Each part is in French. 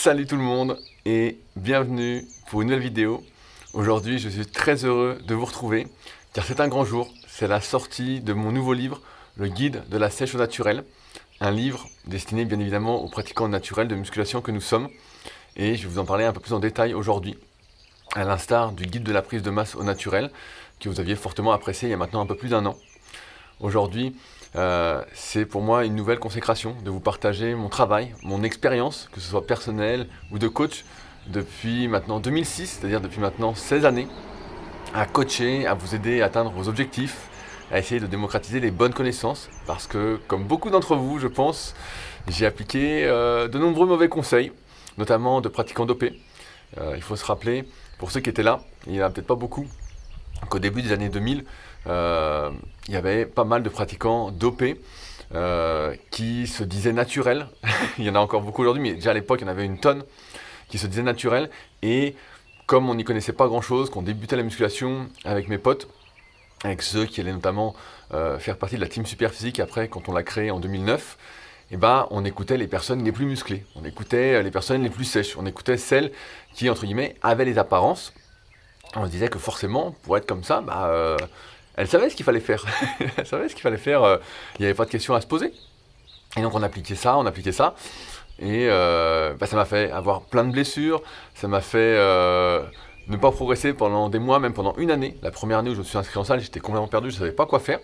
Salut tout le monde et bienvenue pour une nouvelle vidéo. Aujourd'hui, je suis très heureux de vous retrouver car c'est un grand jour. C'est la sortie de mon nouveau livre, le guide de la sèche au naturel. Un livre destiné bien évidemment aux pratiquants naturels de musculation que nous sommes. Et je vais vous en parler un peu plus en détail aujourd'hui. À l'instar du guide de la prise de masse au naturel que vous aviez fortement apprécié il y a maintenant un peu plus d'un an. Aujourd'hui, c'est pour moi une nouvelle consécration de vous partager mon travail, mon expérience, que ce soit personnelle ou de coach, depuis maintenant 2006, c'est-à-dire depuis maintenant 16 années, à coacher, à vous aider à atteindre vos objectifs, à essayer de démocratiser les bonnes connaissances, parce que comme beaucoup d'entre vous, je pense, j'ai appliqué de nombreux mauvais conseils, notamment de pratiquants dopés. Il faut se rappeler, pour ceux qui étaient là, il n'y en a peut-être pas beaucoup, qu'au début des années 2000, il y avait pas mal de pratiquants dopés qui se disaient naturels. Il y en a encore beaucoup aujourd'hui, mais déjà à l'époque, il y en avait une tonne qui se disaient naturels. Et comme on n'y connaissait pas grand-chose, qu'on débutait la musculation avec mes potes, avec ceux qui allaient notamment faire partie de la team Superphysique après, quand on l'a créée en 2009, eh ben, on écoutait les personnes les plus musclées, on écoutait les personnes les plus sèches, on écoutait celles qui, entre guillemets, avaient les apparences. On se disait que forcément, pour être comme ça, elle savait ce qu'il fallait faire. Elle savait ce qu'il fallait faire, il n'y avait pas de questions à se poser. Et donc on appliquait ça, et ça m'a fait avoir plein de blessures, ça m'a fait ne pas progresser pendant des mois, même pendant une année. La première année où je me suis inscrit en salle, j'étais complètement perdu, je ne savais pas quoi faire.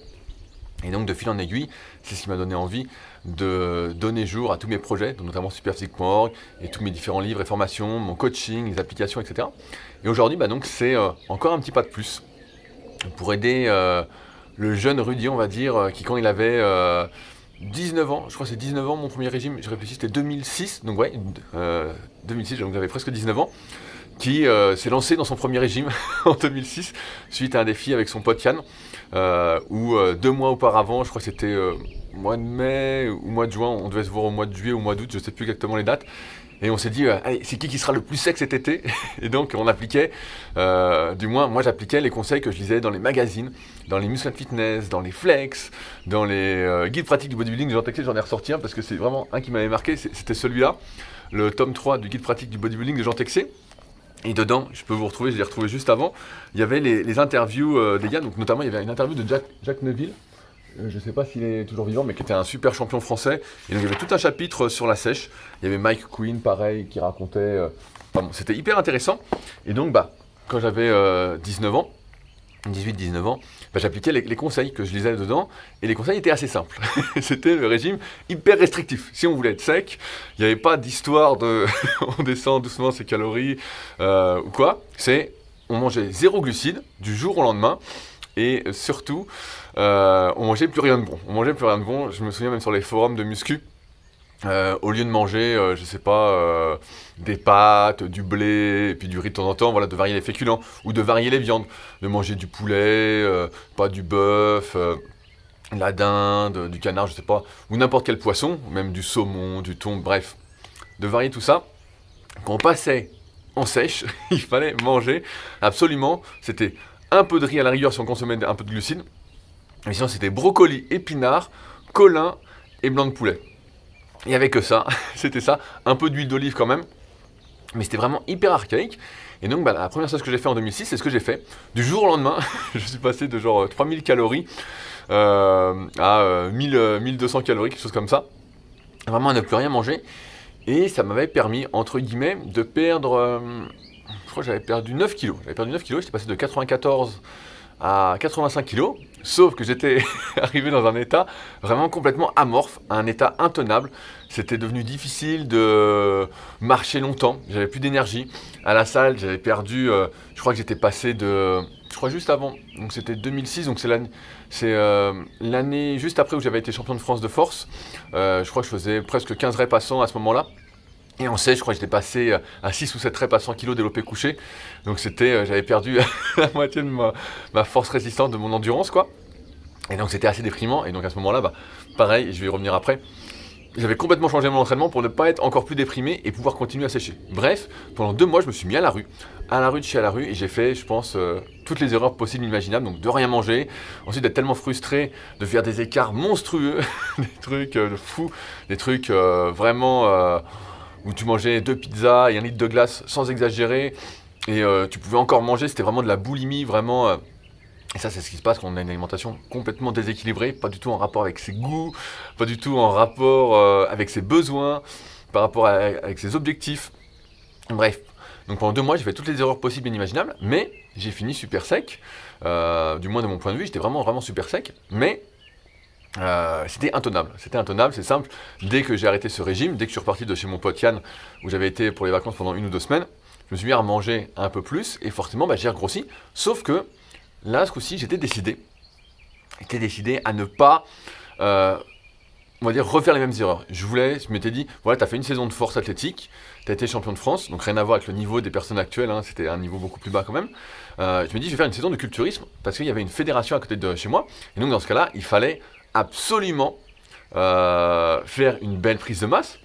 Et donc de fil en aiguille, c'est ce qui m'a donné envie de donner jour à tous mes projets, donc notamment superphysique.org et tous mes différents livres et formations, mon coaching, les applications, etc. Et aujourd'hui, donc c'est encore un petit pas de plus pour aider le jeune Rudy, on va dire, qui quand il avait 19 ans, je crois que c'est 19 ans mon premier régime, je réfléchis, c'était 2006, donc ouais, 2006, donc j'avais presque 19 ans, qui s'est lancé dans son premier régime en 2006, suite à un défi avec son pote Yann, où 2 mois auparavant, je crois que c'était mois de mai ou mois de juin, on devait se voir au mois de juillet ou au mois d'août, je ne sais plus exactement les dates, et on s'est dit, allez, c'est qui sera le plus sec cet été? Et donc on appliquait, du moins moi j'appliquais les conseils que je lisais dans les magazines, dans les Muscle & Fitness, dans les Flex, dans les guides pratiques du bodybuilding de Jean Texier. J'en ai ressorti un parce que c'est vraiment un qui m'avait marqué, c'était celui-là, le tome 3 du guide pratique du bodybuilding de Jean Texier. Et dedans, je peux vous retrouver, je l'ai retrouvé juste avant, il y avait les interviews des gars, donc notamment il y avait une interview de Jack Neville, je ne sais pas s'il est toujours vivant, mais qui était un super champion français. Et donc il y avait tout un chapitre sur la sèche. Il y avait Mike Queen, pareil, qui racontait... c'était hyper intéressant. Et donc, quand j'avais 19 ans, 18-19 ans, j'appliquais les conseils que je lisais dedans. Et les conseils étaient assez simples. C'était le régime hyper restrictif. Si on voulait être sec, il n'y avait pas d'histoire de on descend doucement ses calories ou quoi. On mangeait 0 glucides du jour au lendemain. Et surtout, on mangeait plus rien de bon. Je me souviens même sur les forums de muscu, au lieu de manger, des pâtes, du blé, et puis du riz de temps en temps, voilà, de varier les féculents, ou de varier les viandes, de manger du poulet, pas du bœuf, la dinde, du canard, je sais pas, ou n'importe quel poisson, même du saumon, du thon, bref, de varier tout ça. Quand on passait en sèche, il fallait manger absolument, c'était un peu de riz à la rigueur si on consommait un peu de glucides, mais sinon c'était brocoli, épinards, colin et blanc de poulet. Il n'y avait que ça, c'était ça, un peu d'huile d'olive quand même, mais c'était vraiment hyper archaïque. Et donc la première chose que j'ai fait en 2006, c'est ce que j'ai fait. Du jour au lendemain, je suis passé de genre 3000 calories à 1200 calories, quelque chose comme ça. Vraiment à ne plus rien manger. Et ça m'avait permis, entre guillemets, de perdre... je crois que j'avais perdu 9 kilos. J'étais passé de 94 à 85 kilos. Sauf que j'étais arrivé dans un état vraiment complètement amorphe, un état intenable. C'était devenu difficile de marcher longtemps, j'avais plus d'énergie. À la salle, j'avais perdu, je crois que j'étais passé de... Je crois juste avant, donc c'était 2006, donc c'est l'année juste après où j'avais été champion de France de force. Je crois que je faisais presque 15 reps à 100 à ce moment-là. Et on sait, je crois que j'étais passé à 6 ou 7 reps à 100 kg développé couché. Donc j'avais perdu la moitié de ma force résistante, de mon endurance, quoi. Et donc c'était assez déprimant. Et donc à ce moment-là, pareil, je vais y revenir après, j'avais complètement changé mon entraînement pour ne pas être encore plus déprimé et pouvoir continuer à sécher. Bref, pendant 2 mois, je me suis mis à la rue de chez à la rue, et j'ai fait, je pense, toutes les erreurs possibles et imaginables, donc de rien manger, ensuite d'être tellement frustré, de faire des écarts monstrueux, des trucs de fou, des trucs vraiment... où tu mangeais 2 pizzas et 1 litre de glace sans exagérer, et tu pouvais encore manger, c'était vraiment de la boulimie, vraiment. Et ça, c'est ce qui se passe quand on a une alimentation complètement déséquilibrée, pas du tout en rapport avec ses goûts, pas du tout en rapport avec ses besoins, par rapport avec ses objectifs. Bref, donc pendant 2 mois, j'ai fait toutes les erreurs possibles et inimaginables, mais j'ai fini super sec, du moins de mon point de vue, j'étais vraiment, vraiment super sec, mais c'était intenable, c'est simple. Dès que j'ai arrêté ce régime, dès que je suis reparti de chez mon pote Yann, où j'avais été pour les vacances pendant 1 ou 2 semaines, je me suis mis à manger un peu plus, et forcément, j'ai regrossi, sauf que là, ce coup-ci, j'étais décidé à ne pas, on va dire, refaire les mêmes erreurs. Je m'étais dit, voilà, tu as fait une saison de force athlétique, tu as été champion de France, donc rien à voir avec le niveau des personnes actuelles, hein, c'était un niveau beaucoup plus bas quand même. Je me dis, je vais faire une saison de culturisme, parce qu'il y avait une fédération à côté de chez moi, et donc dans ce cas-là, il fallait absolument faire une belle prise de masse,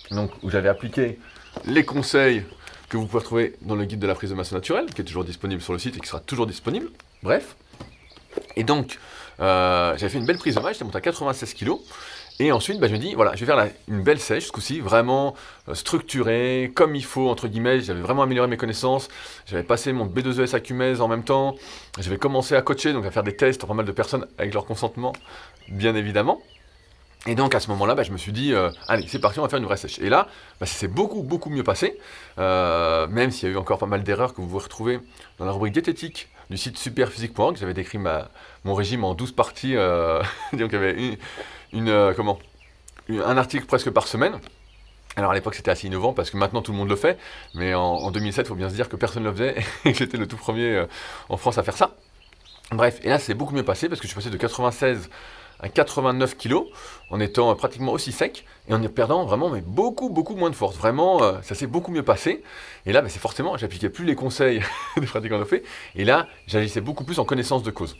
donc où j'avais appliqué les conseils que vous pouvez retrouver dans le guide de la prise de masse naturelle, qui est toujours disponible sur le site et qui sera toujours disponible. Bref. Et donc, j'avais fait une belle prise de masse, j'étais monté à 96 kg. Et ensuite, je me dis, voilà, je vais faire une belle sèche, ce coup-ci, vraiment structurée, comme il faut, entre guillemets. J'avais vraiment amélioré mes connaissances. J'avais passé mon B2ES à Cumez en même temps. J'avais commencé à coacher, donc à faire des tests, pas mal de personnes avec leur consentement, bien évidemment. Et donc à ce moment-là, je me suis dit, allez, c'est parti, on va faire une vraie sèche. Et là, ça s'est beaucoup, beaucoup mieux passé, même s'il y a eu encore pas mal d'erreurs que vous pouvez retrouver dans la rubrique diététique du site superphysique.org. J'avais décrit mon régime en 12 parties, donc il y avait un article presque par semaine. Alors à l'époque c'était assez innovant parce que maintenant tout le monde le fait, mais en 2007 il faut bien se dire que personne ne le faisait et que j'étais le tout premier en France à faire ça. Bref, et là c'est beaucoup mieux passé parce que je suis passé de 96 à 89 kg en étant pratiquement aussi sec et en perdant vraiment mais beaucoup beaucoup moins de force. Vraiment, ça s'est beaucoup mieux passé. Et là, c'est forcément, j'appliquais plus les conseils des pratiquants de fait. Et là, j'agissais beaucoup plus en connaissance de cause.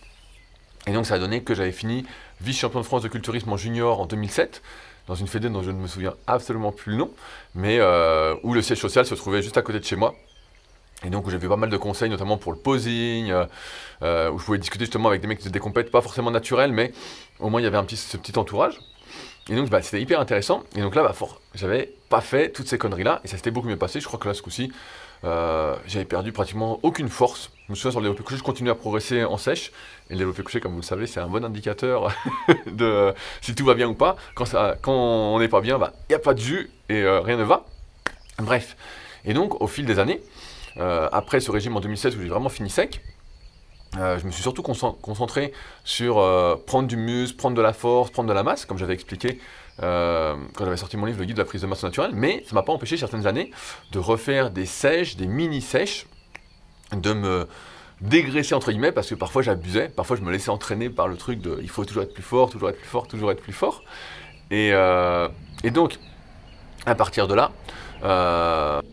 Et donc ça a donné que j'avais fini vice-champion de France de culturisme en junior en 2007, dans une fédé dont je ne me souviens absolument plus le nom, mais où le siège social se trouvait juste à côté de chez moi. Et donc où j'avais pas mal de conseils, notamment pour le posing, où je pouvais discuter justement avec des mecs qui faisaient des compètes, pas forcément naturels, mais au moins il y avait ce petit entourage. Et donc c'était hyper intéressant. Et donc là, j'avais pas fait toutes ces conneries-là, et ça s'était beaucoup mieux passé. Je crois que là, ce coup-ci, j'avais perdu pratiquement aucune force. Je me souviens sur le développé couché, je continuais à progresser en sèche. Et le développé couché, comme vous le savez, c'est un bon indicateur de si tout va bien ou pas. Quand on n'est pas bien, il n'y a pas de jus et rien ne va. Bref. Et donc, au fil des années, après ce régime en 2016 où j'ai vraiment fini sec, je me suis surtout concentré sur prendre du muscle, prendre de la force, prendre de la masse, comme j'avais expliqué quand j'avais sorti mon livre Le guide de la prise de masse naturelle, mais ça ne m'a pas empêché certaines années de refaire des sèches, des mini-sèches, de me dégraisser entre guillemets, parce que parfois j'abusais, parfois je me laissais entraîner par le truc de il faut toujours être plus fort, toujours être plus fort, toujours être plus fort. Et donc, à partir de là,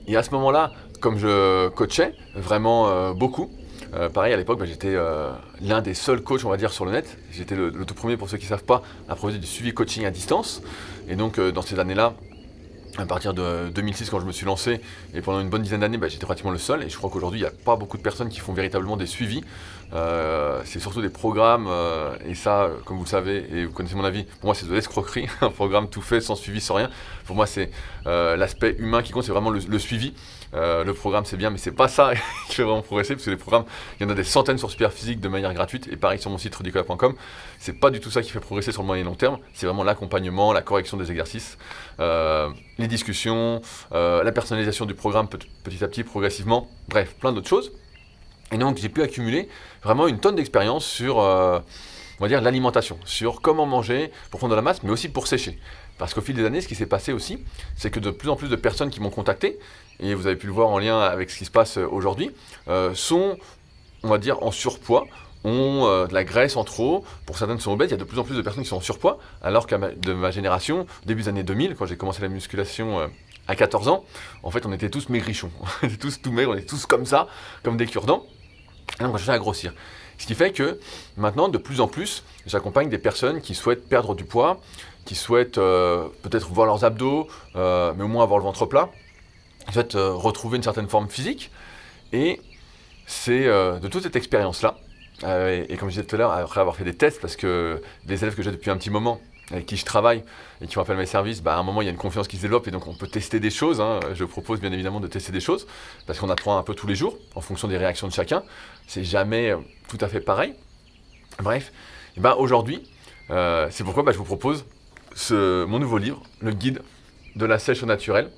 et à ce moment-là, comme je coachais vraiment beaucoup, pareil, à l'époque, j'étais l'un des seuls coachs, on va dire, sur le net. J'étais le tout premier, pour ceux qui ne savent pas, à proposer du suivi coaching à distance. Et donc, dans ces années-là, à partir de 2006, quand je me suis lancé, et pendant une bonne dizaine d'années, j'étais pratiquement le seul. Et je crois qu'aujourd'hui, il n'y a pas beaucoup de personnes qui font véritablement des suivis. C'est surtout des programmes, et ça, comme vous le savez, et vous connaissez mon avis, pour moi, c'est de l'escroquerie. Un programme tout fait, sans suivi, sans rien. Pour moi, c'est l'aspect humain qui compte, c'est vraiment le suivi. Le programme c'est bien, mais c'est pas ça qui fait vraiment progresser, parce que les programmes, il y en a des centaines sur Superphysique de manière gratuite, et pareil sur mon site rudicola.com, c'est pas du tout ça qui fait progresser sur le moyen et long terme, c'est vraiment l'accompagnement, la correction des exercices, les discussions, la personnalisation du programme petit à petit, progressivement, bref, plein d'autres choses. Et donc j'ai pu accumuler vraiment une tonne d'expérience sur, on va dire, l'alimentation, sur comment manger pour prendre de la masse, mais aussi pour sécher. Parce qu'au fil des années, ce qui s'est passé aussi, c'est que de plus en plus de personnes qui m'ont contacté, et vous avez pu le voir en lien avec ce qui se passe aujourd'hui, sont, on va dire, en surpoids, ont de la graisse en trop, pour certaines sont obèses, il y a de plus en plus de personnes qui sont en surpoids, alors de ma génération, début des années 2000, quand j'ai commencé la musculation à 14 ans, en fait on était tous maigrichons, on était tous tout maigres, on était tous comme ça, comme des cure-dents, et donc on cherchait à grossir. Ce qui fait que maintenant, de plus en plus, j'accompagne des personnes qui souhaitent perdre du poids, qui souhaitent peut-être voir leurs abdos, mais au moins avoir le ventre plat, qui souhaitent retrouver une certaine forme physique. Et c'est de toute cette expérience-là, et comme je disais tout à l'heure, après avoir fait des tests, parce que les élèves que j'ai depuis un petit moment, avec qui je travaille et qui m'appellent mes services, à un moment il y a une confiance qui se développe et donc on peut tester des choses. Je propose bien évidemment de tester des choses parce qu'on apprend un peu tous les jours en fonction des réactions de chacun. C'est jamais tout à fait pareil. Bref, aujourd'hui, c'est pourquoi je vous propose mon nouveau livre, le guide de la sèche au naturel.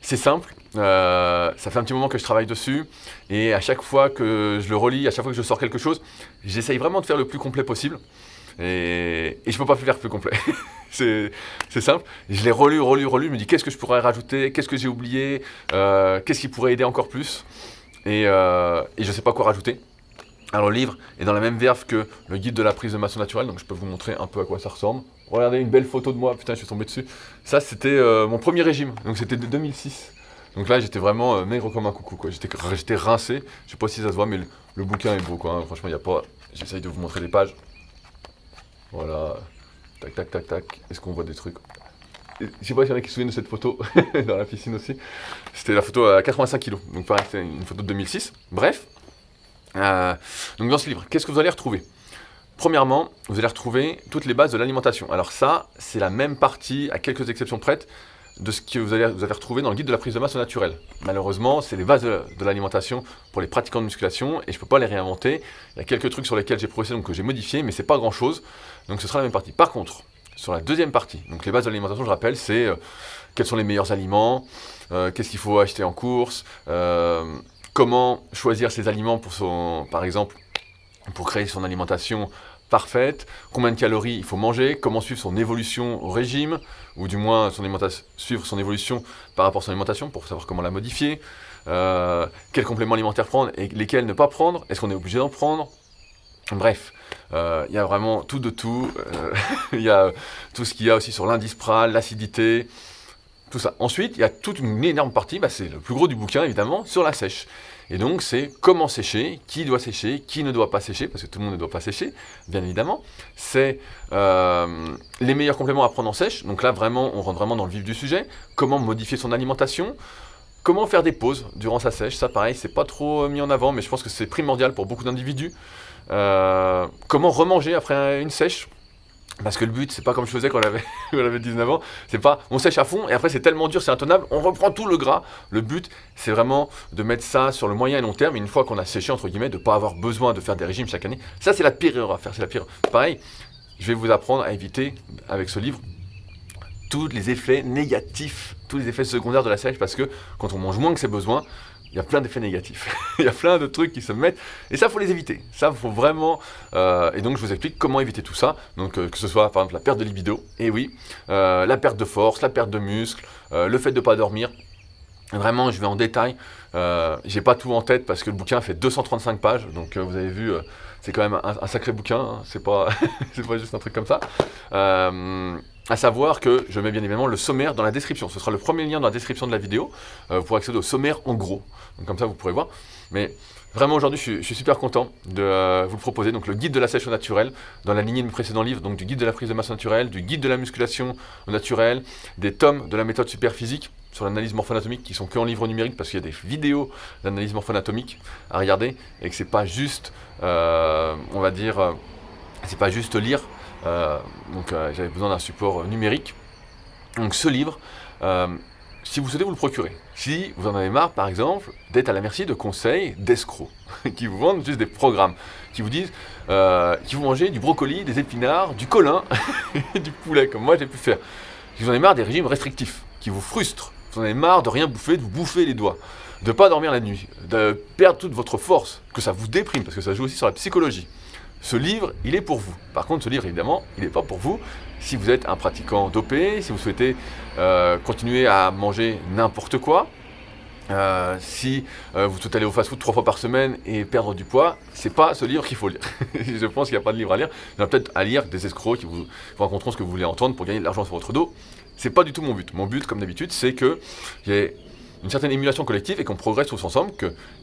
C'est simple, ça fait un petit moment que je travaille dessus et à chaque fois que je le relis, à chaque fois que je sors quelque chose, j'essaye vraiment de faire le plus complet possible et je ne peux pas faire plus complet. c'est simple, je l'ai relu, je me dis qu'est-ce que je pourrais rajouter, qu'est-ce que j'ai oublié, qu'est-ce qui pourrait aider encore plus et je ne sais pas quoi rajouter. Alors le livre est dans la même verve que le guide de la prise de masse naturelle, donc je peux vous montrer un peu à quoi ça ressemble. Regardez une belle photo de moi, putain je suis tombé dessus. Ça c'était mon premier régime, donc c'était de 2006. Donc là j'étais vraiment maigre comme un coucou, quoi. J'étais rincé, je sais pas si ça se voit mais le bouquin est beau quoi, hein. Franchement il n'y a pas... J'essaye de vous montrer les pages. Voilà, tac tac tac tac, est-ce qu'on voit des trucs? Je sais pas s'il y en a qui se souviennent de cette photo, dans la piscine aussi. C'était la photo à 85 kg, donc pareil c'était une photo de 2006. Bref. Donc dans ce livre, qu'est-ce que vous allez retrouver? Premièrement, vous allez retrouver toutes les bases de l'alimentation. Alors ça, c'est la même partie, à quelques exceptions près, de ce que vous allez retrouver dans le guide de la prise de masse au naturel. Malheureusement, c'est les bases de l'alimentation pour les pratiquants de musculation et je ne peux pas les réinventer. Il y a quelques trucs sur lesquels j'ai progressé, donc que j'ai modifié, mais c'est pas grand-chose. Donc ce sera la même partie. Par contre, sur la deuxième partie, donc les bases de l'alimentation, je rappelle, c'est quels sont les meilleurs aliments, qu'est-ce qu'il faut acheter en course, comment choisir ses aliments par exemple, pour créer son alimentation parfaite, combien de calories il faut manger, comment suivre son évolution au régime, ou du moins suivre son évolution par rapport à son alimentation pour savoir comment la modifier, quels compléments alimentaires prendre et lesquels ne pas prendre, est-ce qu'on est obligé d'en prendre. Bref, il y a vraiment tout de tout, il y a tout ce qu'il y a aussi sur l'indice PRAL, l'acidité, tout ça. Ensuite, il y a toute une énorme partie, c'est le plus gros du bouquin évidemment, sur la sèche. Et donc c'est comment sécher, qui doit sécher, qui ne doit pas sécher, parce que tout le monde ne doit pas sécher, bien évidemment. C'est les meilleurs compléments à prendre en sèche, donc là vraiment, on rentre vraiment dans le vif du sujet. Comment modifier son alimentation, comment faire des pauses durant sa sèche, ça pareil, c'est pas trop mis en avant, mais je pense que c'est primordial pour beaucoup d'individus. Comment remanger après une sèche. Parce que le but, c'est pas comme je faisais quand on avait 19 ans, c'est pas on sèche à fond et après c'est tellement dur, c'est intenable, on reprend tout le gras. Le but, c'est vraiment de mettre ça sur le moyen et long terme, et une fois qu'on a séché, entre guillemets, de pas avoir besoin de faire des régimes chaque année. Ça, c'est la pire erreur à faire, c'est la pire. Pareil, je vais vous apprendre à éviter, avec ce livre, tous les effets négatifs, tous les effets secondaires de la sèche, parce que quand on mange moins que ses besoins, il y a plein d'effets négatifs. Il y a plein de trucs qui se mettent, et ça, il faut les éviter. Ça, il faut vraiment... et donc, je vous explique comment éviter tout ça. Donc, que ce soit, par exemple, la perte de libido, et oui, la perte de force, la perte de muscle, le fait de ne pas dormir. Vraiment, je vais en détail. J'ai pas tout en tête, parce que le bouquin fait 235 pages. Donc, vous avez vu, c'est quand même un sacré bouquin. Hein. C'est pas, c'est pas juste un truc comme ça. À savoir que je mets bien évidemment le sommaire dans la description. Ce sera le premier lien dans la description de la vidéo pour accéder au sommaire en gros. Donc comme ça, vous pourrez voir. Mais vraiment aujourd'hui, je suis super content de vous le proposer. Donc le guide de la sèche au naturel, dans la lignée de mes précédents livres, donc du guide de la prise de masse naturelle, du guide de la musculation au naturel, des tomes de la méthode super physique sur l'analyse morpho-anatomique qui sont que en livre numérique parce qu'il y a des vidéos d'analyse morpho-anatomique à regarder et que c'est pas juste, on va dire, c'est pas juste lire. Donc j'avais besoin d'un support numérique. Donc ce livre, si vous souhaitez vous le procurer, si vous en avez marre par exemple d'être à la merci de conseils d'escrocs qui vous vendent juste des programmes, qui vous disent qu'il faut manger du brocoli, des épinards, du colin et du poulet comme moi j'ai pu faire. Si vous en avez marre des régimes restrictifs qui vous frustrent, vous en avez marre de rien bouffer, de vous bouffer les doigts, de ne pas dormir la nuit, de perdre toute votre force, que ça vous déprime parce que ça joue aussi sur la psychologie. Ce livre, il est pour vous. Par contre, ce livre, évidemment, il n'est pas pour vous si vous êtes un pratiquant dopé, si vous souhaitez continuer à manger n'importe quoi, si vous souhaitez aller au fast-food 3 fois par semaine et perdre du poids, c'est pas ce livre qu'il faut lire. Je pense qu'il n'y a pas de livre à lire. Il y en a peut-être à lire des escrocs qui vous raconteront ce que vous voulez entendre pour gagner de l'argent sur votre dos. C'est pas du tout mon but. Mon but, comme d'habitude, c'est qu'il y ait une certaine émulation collective et qu'on progresse tous ensemble.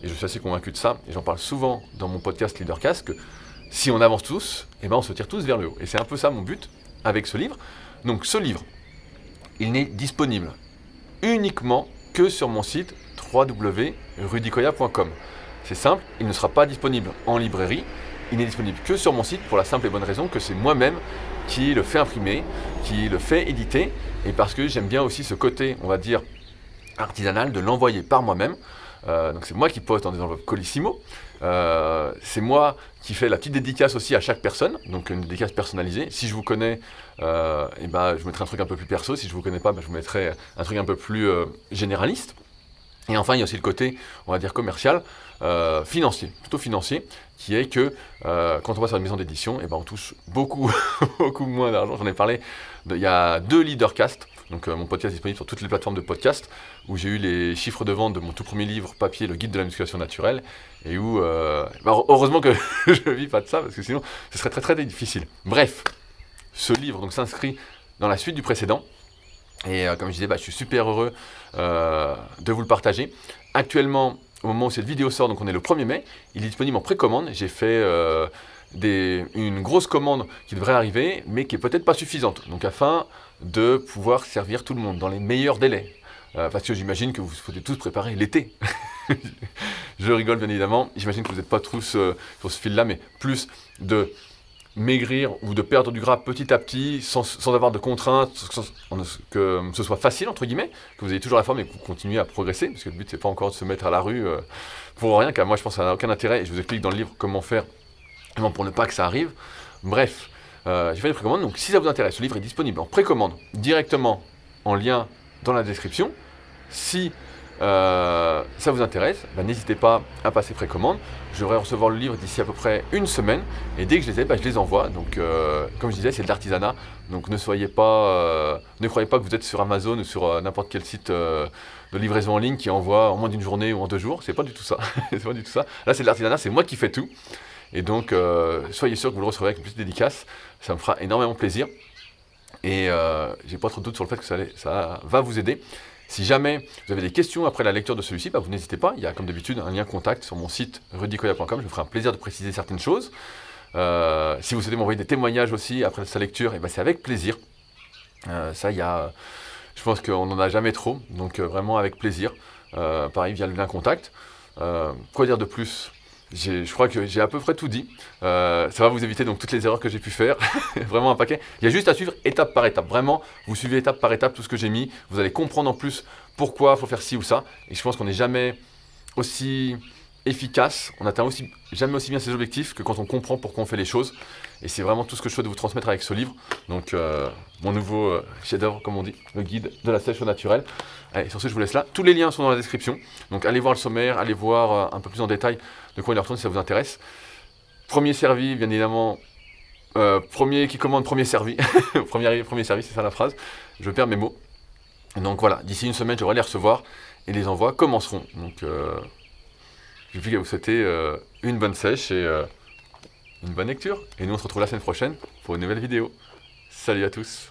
Et je suis assez convaincu de ça, et j'en parle souvent dans mon podcast Leadercast, que si on avance tous, on se tire tous vers le haut. Et c'est un peu ça mon but avec ce livre. Donc ce livre, il n'est disponible uniquement que sur mon site www.rudicoya.com. C'est simple, il ne sera pas disponible en librairie. Il n'est disponible que sur mon site pour la simple et bonne raison que c'est moi-même qui le fait imprimer, qui le fait éditer, et parce que j'aime bien aussi ce côté, on va dire, artisanal, de l'envoyer par moi-même. Donc c'est moi qui poste dans des enveloppes Colissimo. C'est moi qui fais la petite dédicace aussi à chaque personne, donc une dédicace personnalisée. Si je vous connais, et ben, je mettrai un truc un peu plus perso. Si je vous connais pas, ben, je vous mettrai un truc un peu plus généraliste. Et enfin, il y a aussi le côté, on va dire, commercial, financier, plutôt financier, qui est que quand on va sur une maison d'édition, eh ben, on touche beaucoup, beaucoup moins d'argent. J'en ai parlé, il y a 2 Leadercast, donc mon podcast est disponible sur toutes les plateformes de podcast, où j'ai eu les chiffres de vente de mon tout premier livre papier, le guide de la musculation naturelle, et où, heureusement que je ne vis pas de ça, parce que sinon, ce serait très très difficile. Bref, ce livre donc s'inscrit dans la suite du précédent. Et comme je disais, je suis super heureux de vous le partager. Actuellement, au moment où cette vidéo sort, donc on est le 1er mai, il est disponible en précommande. J'ai fait une grosse commande qui devrait arriver, mais qui est peut-être pas suffisante. Donc afin de pouvoir servir tout le monde dans les meilleurs délais. Parce que j'imagine que vous souhaitez tous préparer l'été. Je rigole bien évidemment. J'imagine que vous n'êtes pas tous sur ce fil-là, mais plus de maigrir ou de perdre du gras petit à petit, sans avoir de contraintes, que ce soit facile, entre guillemets, que vous ayez toujours la forme et que vous continuez à progresser, parce que le but, c'est pas encore de se mettre à la rue pour rien, car moi, je pense que ça n'a aucun intérêt, et je vous explique dans le livre comment faire, vraiment pour ne pas que ça arrive. Bref, j'ai fait une précommande, donc si ça vous intéresse, le livre est disponible en précommande, directement en lien dans la description. Si ça vous intéresse, n'hésitez pas à passer précommande. Je devrais recevoir le livre d'ici à peu près une semaine, et dès que je les ai, je les envoie. Donc, comme je disais, c'est de l'artisanat, donc ne croyez pas que vous êtes sur Amazon ou sur n'importe quel site de livraison en ligne qui envoie en moins d'une journée ou en 2 jours. C'est pas du tout ça. C'est pas du tout ça. Là, c'est de l'artisanat, c'est moi qui fais tout. Et donc, soyez sûr que vous le recevrez avec une petite dédicace. Ça me fera énormément plaisir. Et j'ai pas trop de doute sur le fait que ça va vous aider. Si jamais vous avez des questions après la lecture de celui-ci, vous n'hésitez pas. Il y a comme d'habitude un lien contact sur mon site rudykoya.com. Je me ferai un plaisir de préciser certaines choses. Si vous souhaitez m'envoyer des témoignages aussi après sa lecture, c'est avec plaisir. Je pense qu'on n'en a jamais trop, donc vraiment avec plaisir. Pareil, via le lien contact. Quoi dire de plus ? Je crois que j'ai à peu près tout dit. Ça va vous éviter donc toutes les erreurs que j'ai pu faire. Vraiment un paquet. Il y a juste à suivre étape par étape. Vraiment, vous suivez étape par étape tout ce que j'ai mis. Vous allez comprendre en plus pourquoi il faut faire ci ou ça. Et je pense qu'on n'est jamais aussi efficace. On n'atteint jamais aussi bien ses objectifs que quand on comprend pourquoi on fait les choses. Et c'est vraiment tout ce que je souhaite vous transmettre avec ce livre. Donc, mon nouveau chef-d'œuvre, comme on dit, le guide de la sèche au naturel. Allez, sur ce, je vous laisse là. Tous les liens sont dans la description. Donc, allez voir le sommaire, allez voir un peu plus en détail de quoi il retourne si ça vous intéresse. Premier servi, bien évidemment. Premier qui commande, premier servi. Premier arrivé, premier servi, c'est ça la phrase. Je perds mes mots. Et donc voilà, d'ici une semaine, je devrais les recevoir et les envois commenceront. Donc, j'ai plus qu'à vous souhaiter une bonne sèche et une bonne lecture. Et nous, on se retrouve la semaine prochaine pour une nouvelle vidéo. Salut à tous!